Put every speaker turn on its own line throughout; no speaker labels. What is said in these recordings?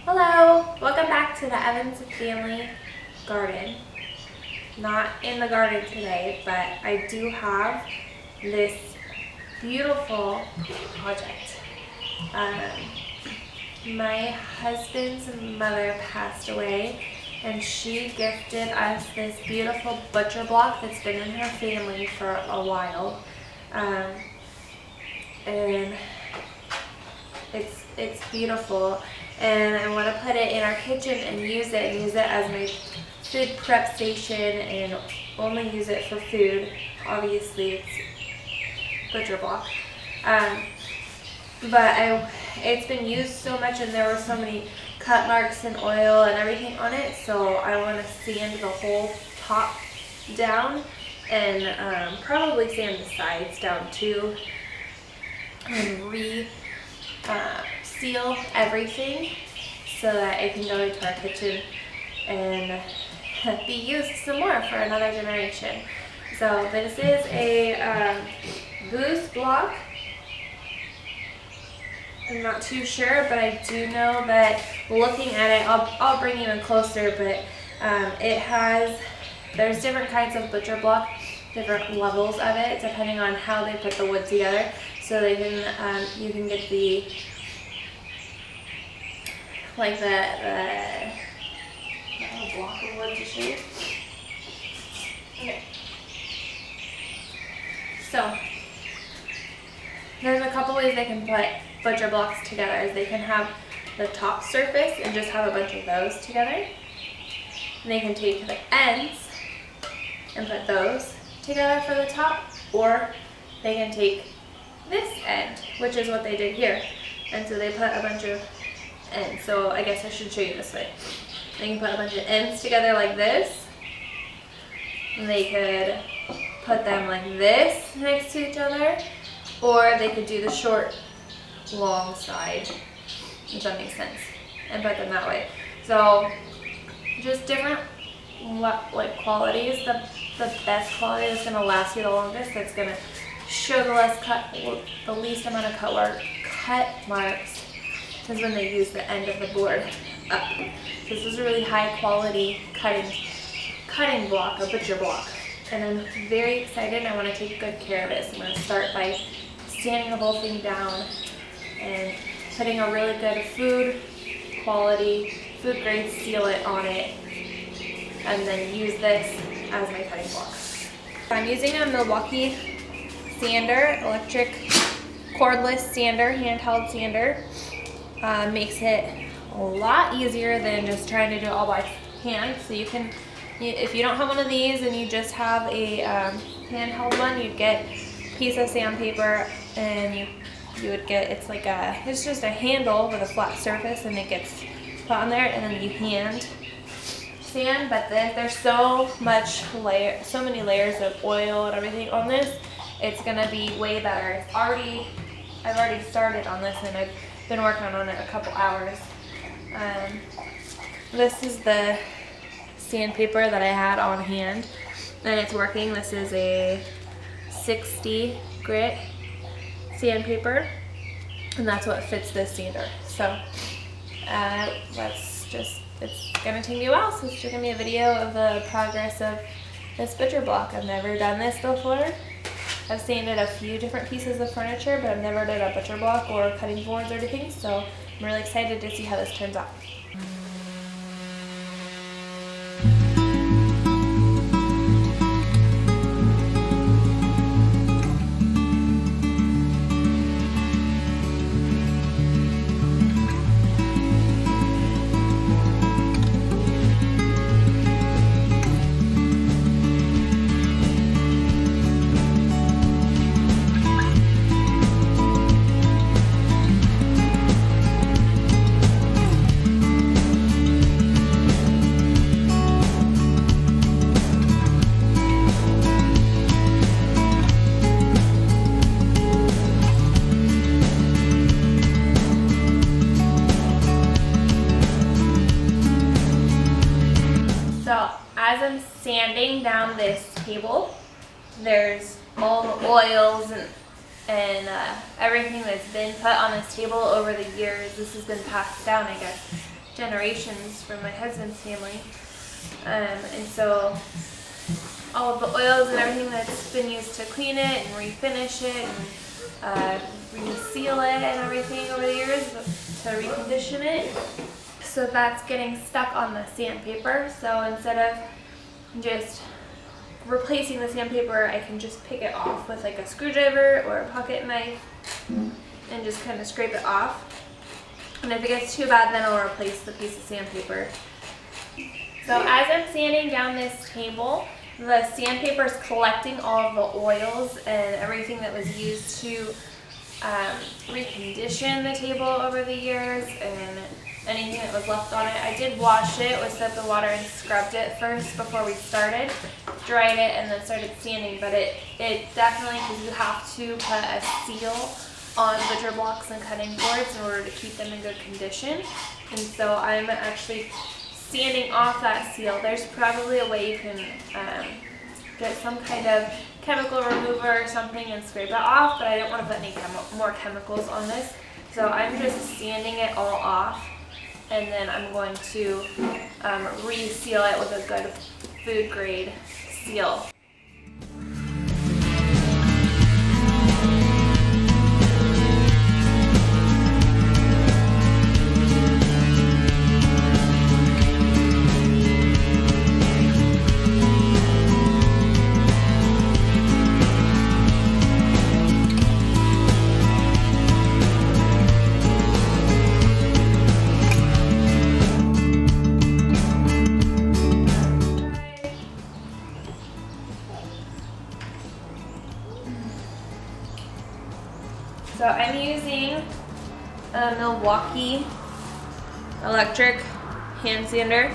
Hello! Welcome back to the Evans family garden. Not in the garden today, but I do have this beautiful project. My husband's mother passed away and she gifted us this beautiful butcher block that's been in her family for a while. And it's beautiful, and I want to put it in our kitchen and use it as my food prep station and only use it for food. Obviously it's butcher block, but it's been used so much and there were so many cut marks and oil and everything on it, so I want to sand the whole top down and probably sand the sides down too and seal everything so that it can go into our kitchen and be used some more for another generation. So this is a booth block. I'm not too sure, but I do know that looking at it, I'll bring you in closer, but there's different kinds of butcher block, different levels of it depending on how they put the wood together. So they can you can get the block of wood to show you. Okay. So there's a couple ways they can put butcher blocks together. They can have the top surface and just have a bunch of those together. And they can take the ends and put those together for the top, or they can take this end, which is what they did here. And so they put a bunch of ends. So I guess I should show you this way. They can put a bunch of ends together like this. And they could put them like this next to each other. Or they could do the short, long side, if that makes sense, and put them that way. So just different qualities. The best quality that's going to last you the longest, that's going to show the least amount of cut marks, is when they use the end of the board up. This is a really high quality cutting block, or butcher block, and I'm very excited. I want to take good care of it. So I'm going to start by sanding the whole thing down and putting a really good food grade sealant on it, and then use this as my cutting block. I'm using a Milwaukee sander, electric cordless sander, handheld sander. Makes it a lot easier than just trying to do it all by hand. So you can, if you don't have one of these and you just have a handheld one, you'd get a piece of sandpaper and you would get, it's just a handle with a flat surface and it gets put on there, and then you hand sand. But then there's so many layers of oil and everything on this, it's gonna be way better. I've already started on this and I've been working on it a couple hours. This is the sandpaper that I had on hand and it's working. This is a 60 grit sandpaper, and that's what fits this sander. So it's gonna take me a while, so it's just gonna be a video of the progress of this butcher block. I've never done this before. I've sanded a few different pieces of furniture, but I've never done a butcher block or cutting boards or anything, so I'm really excited to see how this turns out. As I'm sanding down this table, there's all the oils and everything that's been put on this table over the years. This has been passed down, I guess, generations from my husband's family. And so all of the oils and everything that's been used to clean it and refinish it and reseal it and everything over the years to recondition it. So that's getting stuck on the sandpaper. So instead of just replacing the sandpaper, I can just pick it off with like a screwdriver or a pocket knife and just kind of scrape it off. And if it gets too bad, then I'll replace the piece of sandpaper. So as I'm sanding down this table, the sandpaper is collecting all of the oils and everything that was used to recondition the table over the years and anything that was left on it. I did wash it with soap and water and scrubbed it first before we started, dried it, and then started sanding. But it definitely, because you have to put a seal on butcher blocks and cutting boards in order to keep them in good condition. And so I'm actually sanding off that seal. There's probably a way you can get some kind of chemical remover or something and scrape it off, but I don't want to put any more chemicals on this. So I'm just sanding it all off, and then I'm going to reseal it with a good food grade seal. So I'm using a Milwaukee electric hand sander,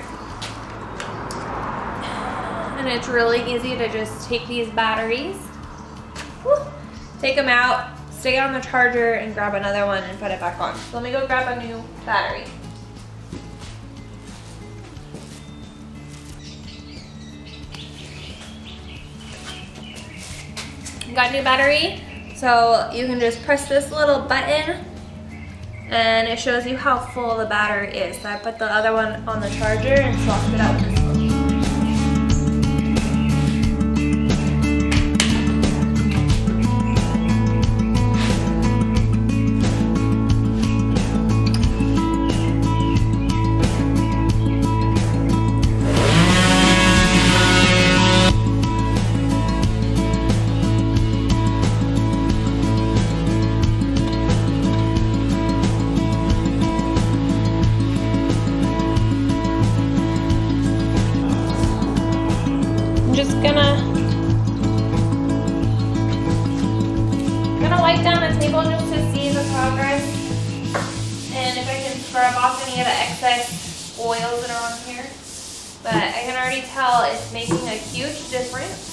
and it's really easy to just take these batteries, take them out, stick it on the charger, and grab another one and put it back on. So let me go grab a new battery. Got a new battery. So you can just press this little button and it shows you how full the battery is. So I put the other one on the charger and swapped it out with this one. Just gonna wipe down the table just to see the progress, and if I can scrub off any of the excess oils that are on here. But I can already tell it's making a huge difference.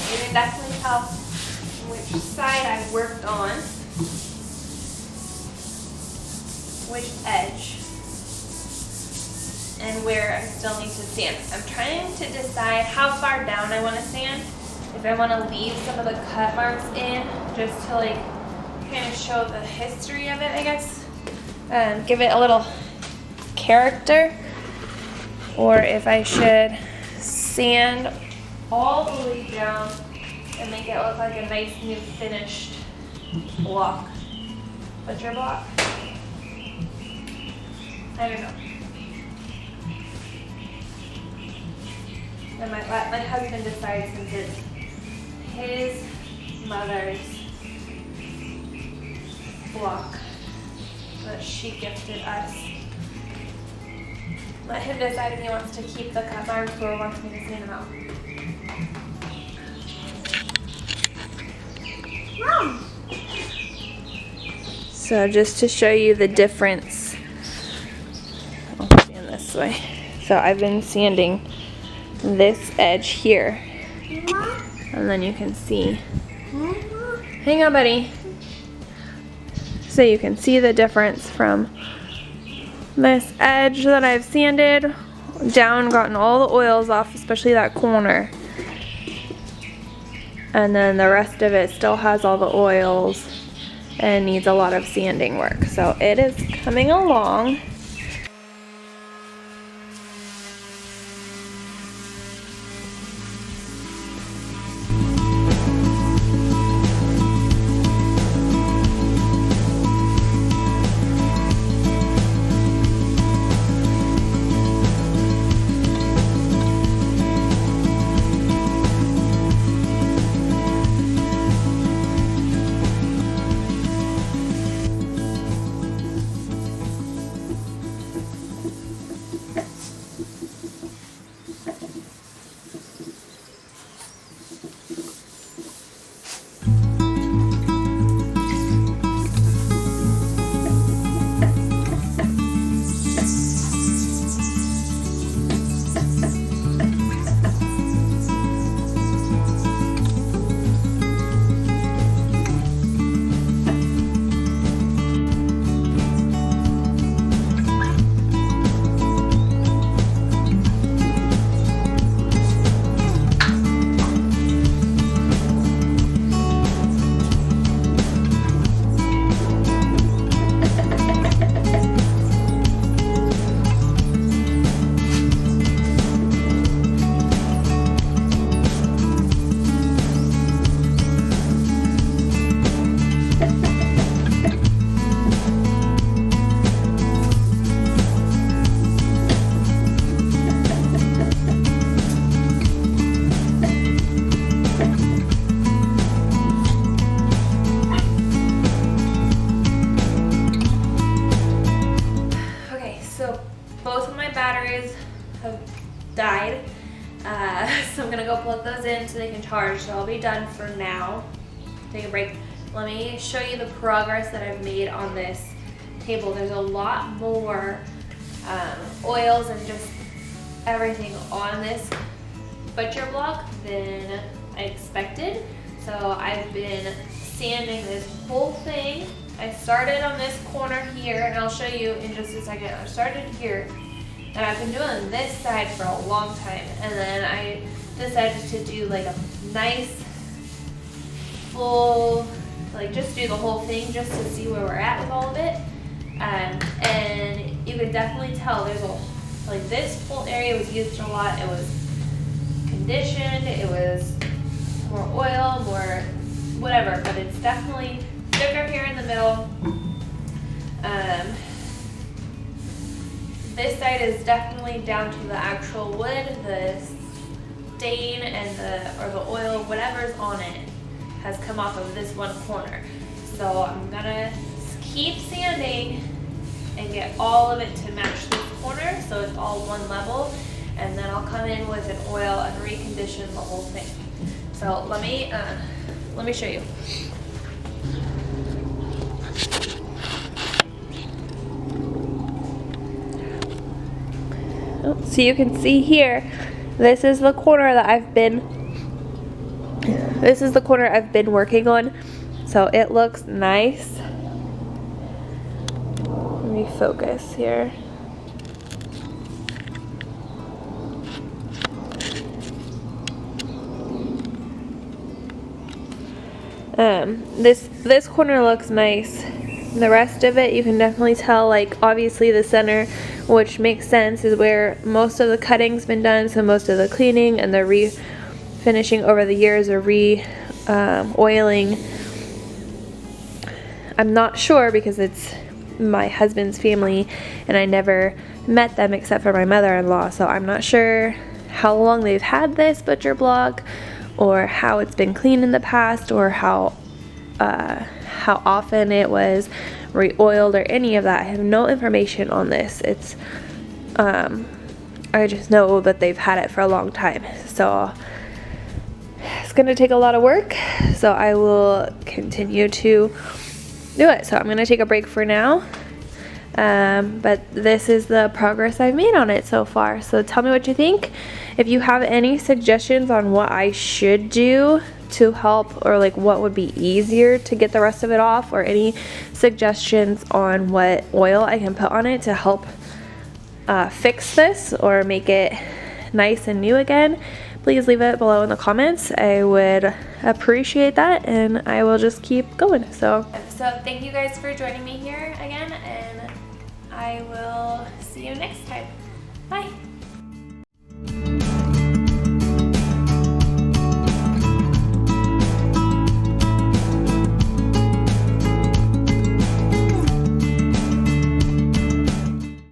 You can definitely tell which side I've worked on, which edge, and where I still need to sand. I'm trying to decide how far down I want to sand. If I want to leave some of the cut marks in, just to like kind of show the history of it, I guess, give it a little character, or if I should sand all the way down and make it look like a nice new finished block, butcher block. I don't know. I might let my husband decide, since it's his mother's block that she gifted us. Let him decide if he wants to keep the cut marks or wants me to sand them out. So just to show you the difference, I'll stand this way. So I've been sanding this edge here, and then you can see Hang on, buddy. So you can see the difference from this edge that I've sanded down, gotten all the oils off, especially that corner. And then the rest of it still has all the oils and needs a lot of sanding work. So it is coming along. Died, so I'm gonna go plug those in so they can charge. So I'll be done for now. Take a break. Let me show you the progress that I've made on this table. There's a lot more oils and just everything on this butcher block than I expected. So I've been sanding this whole thing. I started on this corner here, and I'll show you in just a second. I started here. And I've been doing this side for a long time, and then I decided to do like a nice full, like just do the whole thing just to see where we're at with all of it. And you can definitely tell there's a, like this whole area was used a lot. It was conditioned, it was more oil, more whatever, but it's definitely thicker here in the middle. This side is definitely down to the actual wood, the stain and the oil, whatever's on it has come off of this one corner. So I'm gonna keep sanding and get all of it to match this corner so it's all one level, and then I'll come in with an oil and recondition the whole thing. So let me show you. So you can see here, this is the corner that I've been working on. So it looks nice. Let me focus here. This corner looks nice. The rest of it, you can definitely tell, like obviously the center, which makes sense, is where most of the cutting's been done, so most of the cleaning and the refinishing over the years, or oiling. I'm not sure because it's my husband's family and I never met them except for my mother-in-law, so I'm not sure how long they've had this butcher block or how it's been cleaned in the past, or how often it was re-oiled or any of that. I have no information on this. It's I just know that they've had it for a long time, so it's gonna take a lot of work, so I will continue to do it. So I'm gonna take a break for now, but this is the progress I've made on it so far. So tell me what you think. If you have any suggestions on what I should do to help, or like what would be easier to get the rest of it off, or any suggestions on what oil I can put on it to help fix this or make it nice and new again, please leave it below in the comments. I would appreciate that, and I will just keep going. So thank you guys for joining me here again, and I will see you next time. Bye.